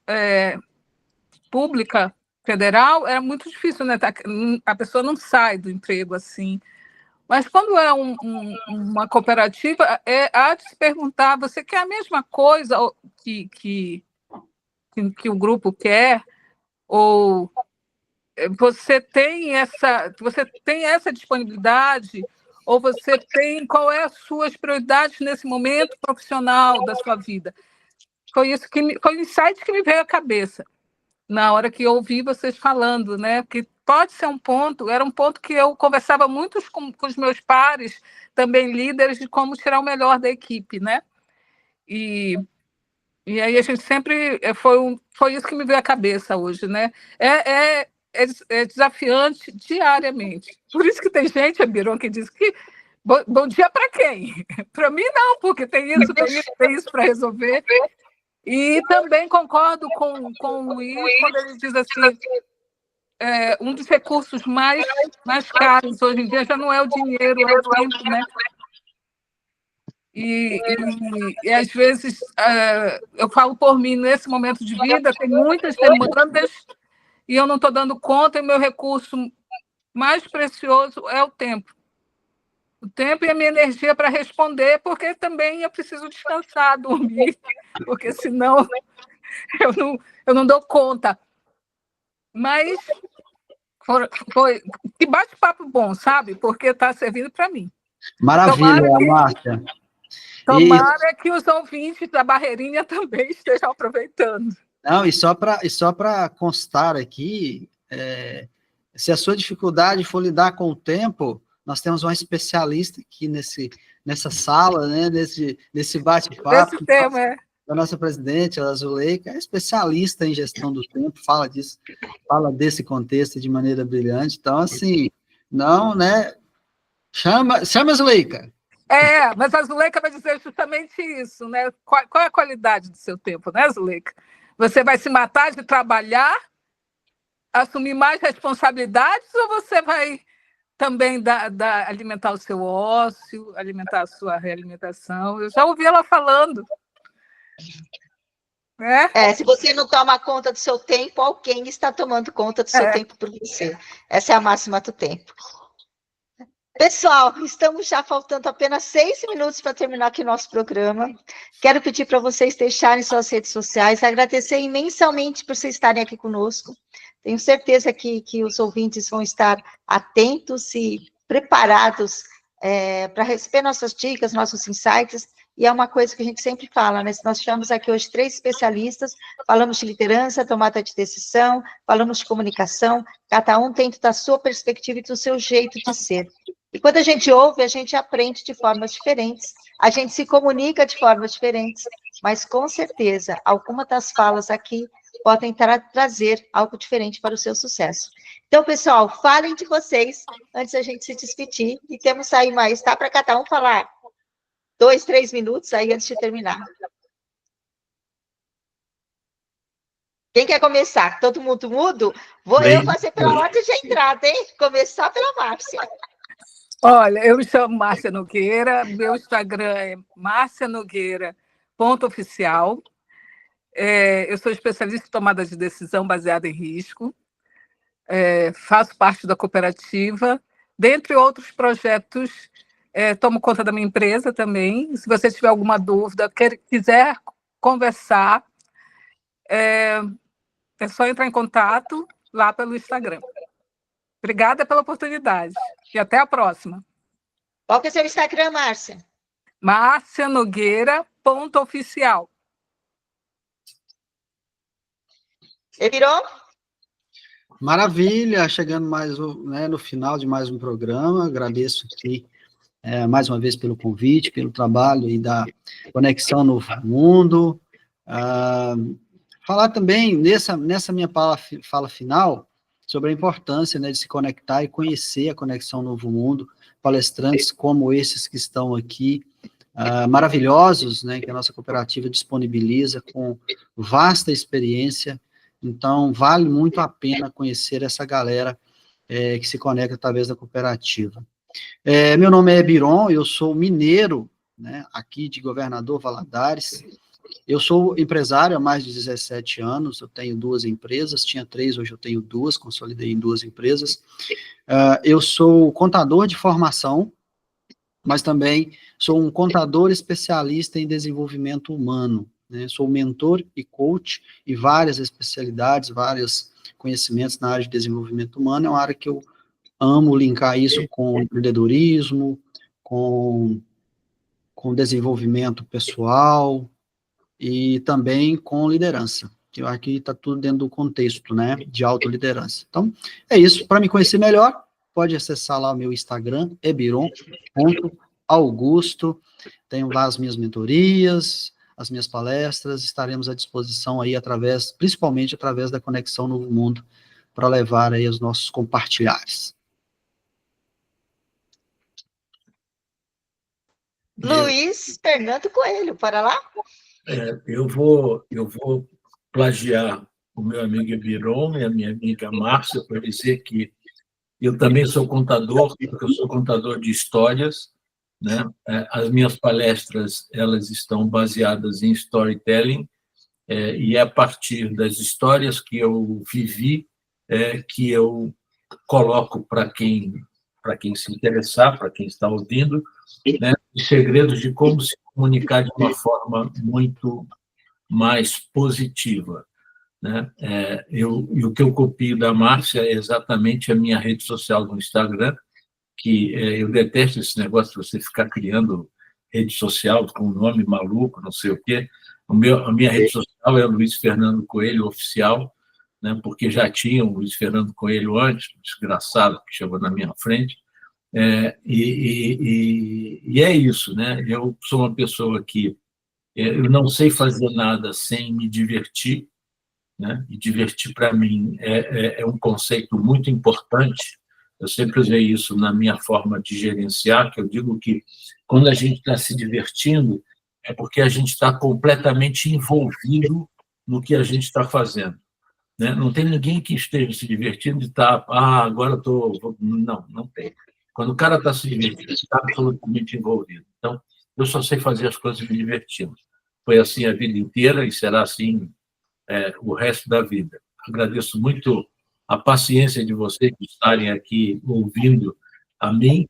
pública, federal, era muito difícil, né? A pessoa não sai do emprego assim. Mas quando é uma cooperativa, há de se perguntar, você quer a mesma coisa que o grupo quer? Ou você tem essa disponibilidade? Ou você tem, qual é as suas prioridades nesse momento profissional da sua vida? Foi o insight que me veio à cabeça na hora que eu ouvi vocês falando, né? Que pode ser era um ponto que eu conversava muito com os meus pares, também líderes, de como tirar o melhor da equipe, né? E aí a gente sempre foi isso que me veio à cabeça hoje, né? É desafiante diariamente. Por isso que tem gente, Biron, que diz que bom dia para quem? Para mim não, porque tem isso para resolver. E também concordo com o Luiz quando ele diz assim, um dos recursos mais caros hoje em dia já não é o dinheiro, é o tempo, né? E às vezes, eu falo por mim, nesse momento de vida, tem muitas demandas e eu não estou dando conta, e o meu recurso mais precioso é o tempo. O tempo e a minha energia para responder, porque também eu preciso descansar, dormir, porque senão eu não dou conta. Mas foi que bate-papo bom, sabe? Porque está servindo para mim. Maravilha, Márcia. Tomara que os ouvintes da Barreirinha também estejam aproveitando. Não, e só para constar aqui, se a sua dificuldade for lidar com o tempo, nós temos uma especialista aqui nessa sala, né, nesse bate-papo. Esse tema da nossa presidente, a Zuleika, é especialista em gestão do tempo, fala disso, fala desse contexto de maneira brilhante. Então, assim, não, né? Chama a Zuleika. Mas a Zuleika vai dizer justamente isso, né? Qual é a qualidade do seu tempo, né, Zuleika? Você vai se matar de trabalhar, assumir mais responsabilidades, ou você vai também alimentar o seu ócio, alimentar a sua realimentação? Eu já ouvi ela falando. Se você não toma conta do seu tempo, alguém está tomando conta do seu tempo por você. Essa é a máxima do tempo. Pessoal, estamos já faltando apenas 6 minutos para terminar aqui nosso programa. Quero pedir para vocês deixarem suas redes sociais, agradecer imensamente por vocês estarem aqui conosco. Tenho certeza que os ouvintes vão estar atentos e preparados para receber nossas dicas, nossos insights. E é uma coisa que a gente sempre fala, né? Nós chamamos aqui hoje 3 especialistas, falamos de liderança, tomada de decisão, falamos de comunicação, cada um dentro da sua perspectiva e do seu jeito de ser. E quando a gente ouve, a gente aprende de formas diferentes, a gente se comunica de formas diferentes, mas com certeza, algumas das falas aqui podem trazer algo diferente para o seu sucesso. Então, pessoal, falem de vocês antes da gente se despedir, e temos aí mais, tá? Para cada um falar 2, 3 minutos aí antes de terminar. Quem quer começar? Todo mundo mudo? Vou eu fazer pela ordem de entrada, hein? Começar pela Márcia. Olha, eu me chamo Márcia Nogueira, meu Instagram é marcianogueira.oficial. Eu sou especialista em tomada de decisão baseada em risco. Faço parte da cooperativa, dentre outros projetos. Tomo conta da minha empresa também. Se você tiver alguma dúvida, quiser conversar, é só entrar em contato lá pelo Instagram. Obrigada pela oportunidade. E até a próxima. Qual que é o seu Instagram, Márcia? marcianogueira.oficial. Virou? Maravilha, chegando mais no final de mais um programa, agradeço aqui mais uma vez pelo convite, pelo trabalho e da Conexão Novo Mundo. Falar também, nessa minha fala final, sobre a importância, né, de se conectar e conhecer a Conexão Novo Mundo, palestrantes como esses que estão aqui, maravilhosos, né, que a nossa cooperativa disponibiliza com vasta experiência. Então, vale muito a pena conhecer essa galera que se conecta através da cooperativa. Meu nome é Biron, eu sou mineiro, né, aqui de Governador Valadares. Eu sou empresário há mais de 17 anos, eu tenho 2 empresas, tinha 3, hoje eu tenho 2, consolidei em 2 empresas. Eu sou contador de formação, mas também sou um contador especialista em desenvolvimento humano, né? Sou mentor e coach e várias especialidades, vários conhecimentos na área de desenvolvimento humano, é uma área que eu amo linkar isso com empreendedorismo, com desenvolvimento pessoal e também com liderança. Que aqui está tudo dentro do contexto, né, de autoliderança. Então, é isso. Para me conhecer melhor, pode acessar lá o meu Instagram, ebiron.augusto. Tenho lá as minhas mentorias, as minhas palestras, estaremos à disposição aí principalmente através da Conexão Novo Mundo, para levar aí os nossos compartilhares. Luiz Fernando Coelho, para lá? Eu vou plagiar o meu amigo Ebiron e a minha amiga Márcia para dizer que eu também sou contador, porque eu sou contador de histórias, né? As minhas palestras, elas estão baseadas em storytelling, e é a partir das histórias que eu vivi que eu coloco para quem se interessar, para quem está ouvindo, né, os segredos de como se comunicar de uma forma muito mais positiva, né? E o que eu copio da Márcia é exatamente a minha rede social no Instagram, que eu detesto esse negócio de você ficar criando rede social com um nome maluco, não sei o quê. A minha rede social é o Luiz Fernando Coelho Oficial, né, porque já tinha o Luiz Fernando Coelho antes, desgraçado, que chegou na minha frente. E é isso, né? Eu sou uma pessoa que eu não sei fazer nada sem me divertir, né? E divertir, para mim, é um conceito muito importante. Eu sempre usei isso na minha forma de gerenciar, que eu digo que quando a gente está se divertindo, é porque a gente está completamente envolvido no que a gente está fazendo, né? Não tem ninguém que esteja se divertindo e está, agora eu estou... Não tem. Quando o cara está se divertindo, está absolutamente envolvido. Então, eu só sei fazer as coisas me divertindo. Foi assim a vida inteira e será assim o resto da vida. Agradeço muito a paciência de vocês de estarem aqui ouvindo a mim.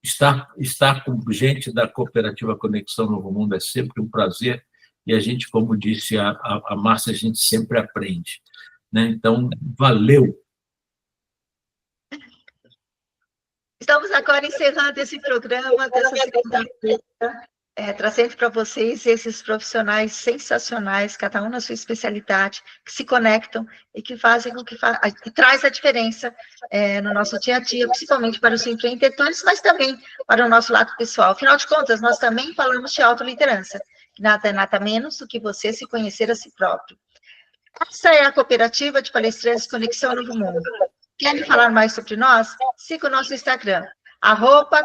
Estar com gente da Cooperativa Conexão Novo Mundo é sempre um prazer, e a gente, como disse a Márcia, a gente sempre aprende, né? Então, valeu! Estamos agora encerrando esse programa dessa segunda-feira, trazendo para vocês esses profissionais sensacionais, cada um na sua especialidade, que se conectam e que fazem o que traz a diferença no nosso dia a dia, principalmente para os empreendedores, mas também para o nosso lado pessoal. Afinal de contas, nós também falamos de autoliderança, que nada é nada menos do que você se conhecer a si próprio. Essa é a Cooperativa de Palestrantes Conexão Novo Mundo. Querem falar mais sobre nós? Siga o nosso Instagram,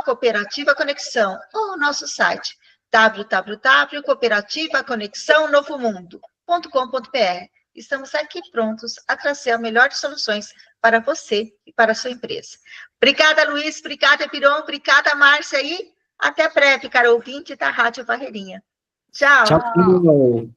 @Cooperativa Conexão, ou o nosso site, www.cooperativaconexãonovomundo.com.br. Estamos aqui prontos a trazer as melhores soluções para você e para a sua empresa. Obrigada, Luiz, obrigada, Ebiron, obrigada, Márcia, e até breve, cara ouvinte da Rádio Barreirinha. Tchau. Tchau.